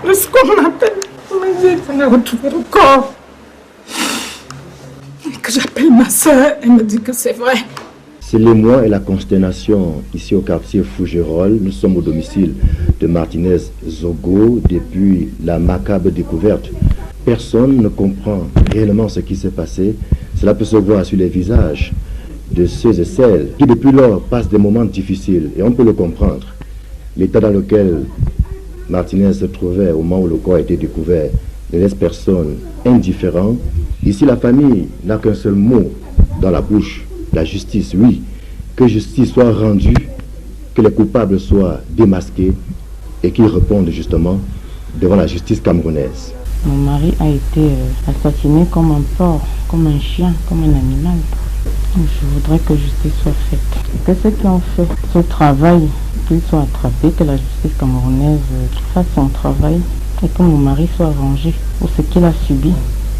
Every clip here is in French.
Lorsqu'on m'appelle, on me dit qu'on a retrouvé le corps. Et que j'appelle ma soeur, elle me dit que c'est vrai. C'est l'émoi et la consternation ici au quartier Fougerolles. Nous sommes au domicile de Martinez Zogo depuis la macabre découverte. Personne ne comprend réellement ce qui s'est passé. Cela peut se voir sur les visages de ceux et celles qui depuis lors passent des moments difficiles et on peut le comprendre. L'état dans lequel Martinez se trouvait au moment où le corps a été découvert ne laisse personne indifférent. Ici, la famille n'a qu'un seul mot dans la bouche. La justice, oui. Que justice soit rendue, que les coupables soient démasqués et qu'ils répondent justement devant la justice camerounaise. Mon mari a été assassiné comme un porc, comme un chien, comme un animal. Je voudrais que justice soit faite. Que ceux qui ont fait ce travail, qu'ils soient attrapés, que la justice camerounaise fasse son travail et que mon mari soit vengé pour ce qu'il a subi.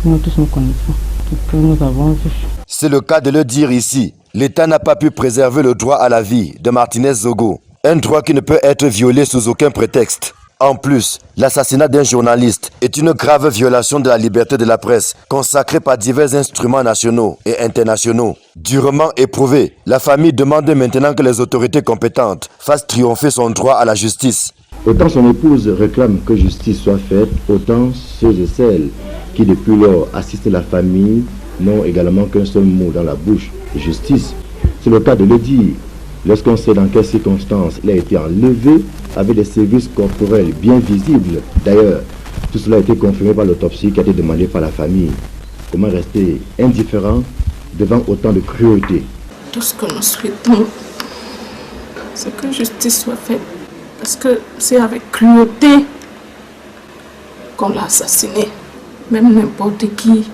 Nous tous nous connaissons, ce que nous avons vu. C'est le cas de le dire ici. L'État n'a pas pu préserver le droit à la vie de Martinez Zogo. Un droit qui ne peut être violé sous aucun prétexte. En plus, l'assassinat d'un journaliste est une grave violation de la liberté de la presse, consacrée par divers instruments nationaux et internationaux. Durement éprouvée, la famille demande maintenant que les autorités compétentes fassent triompher son droit à la justice. Autant son épouse réclame que justice soit faite, autant ceux et celles qui depuis lors assistent la famille n'ont également qu'un seul mot dans la bouche, justice. C'est le cas de le dire. Lorsqu'on sait dans quelles circonstances il a été enlevé, avec des services corporels bien visibles. D'ailleurs, tout cela a été confirmé par l'autopsie qui a été demandée par la famille. Comment rester indifférent devant autant de cruauté? Tout ce que nous souhaitons, c'est que justice soit faite. Parce que c'est avec cruauté qu'on l'a assassiné. Même n'importe qui,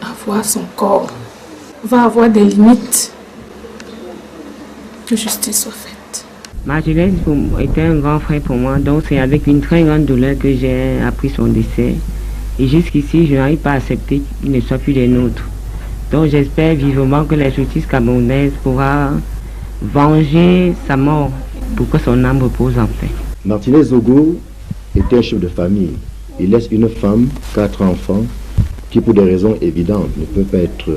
avoir son corps, va avoir des limites. Que justice soit faite. Martinez était un grand frère pour moi, donc c'est avec une très grande douleur que j'ai appris son décès. Et jusqu'ici, je n'arrive pas à accepter qu'il ne soit plus des nôtres. Donc j'espère vivement que la justice camerounaise pourra venger sa mort pour que son âme repose en paix. Martinez Zogo était un chef de famille. Il laisse une femme, 4 enfants, qui pour des raisons évidentes ne peuvent pas être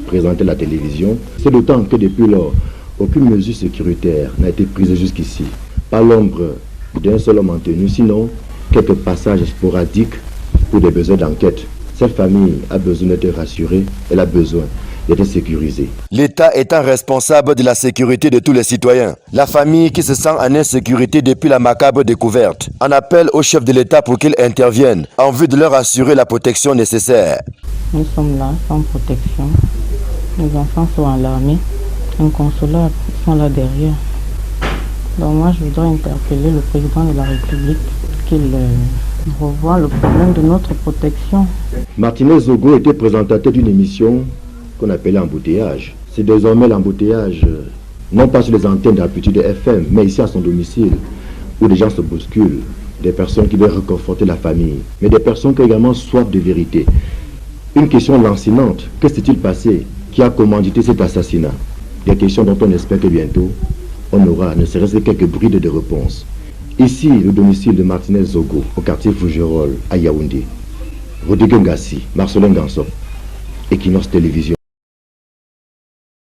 présentés à la télévision. C'est d'autant que depuis lors, aucune mesure sécuritaire n'a été prise jusqu'ici. Pas l'ombre d'un seul homme en tenue, sinon quelques passages sporadiques pour des besoins d'enquête. Cette famille a besoin d'être rassurée, elle a besoin d'être sécurisée. L'État étant responsable de la sécurité de tous les citoyens. La famille qui se sent en insécurité depuis la macabre découverte en appelle au chef de l'État pour qu'il intervienne en vue de leur assurer la protection nécessaire. Nous sommes là sans protection. Les enfants sont alarmés. Inconsolable, ils sont là derrière. Donc moi je voudrais interpeller le président de la République qu'il revoie le problème de notre protection. Martinez Zogo était présentateur d'une émission qu'on appelait Embouteillage. C'est désormais l'embouteillage, non pas sur les antennes d'Amplitude FM, mais ici à son domicile, où des gens se bousculent, des personnes qui doivent réconforter la famille, mais des personnes qui ont également soif de vérité. Une question lancinante, que s'est-il passé? Qui a commandité cet assassinat? Des questions dont on espère que bientôt, on aura ne serait-ce que quelques brides de réponses. Ici, le domicile de Martinez Zogo, au quartier Fougerolles, à Yaoundé. Rodrigue Ngassi, Marcelin Gansop, Equinox Télévision.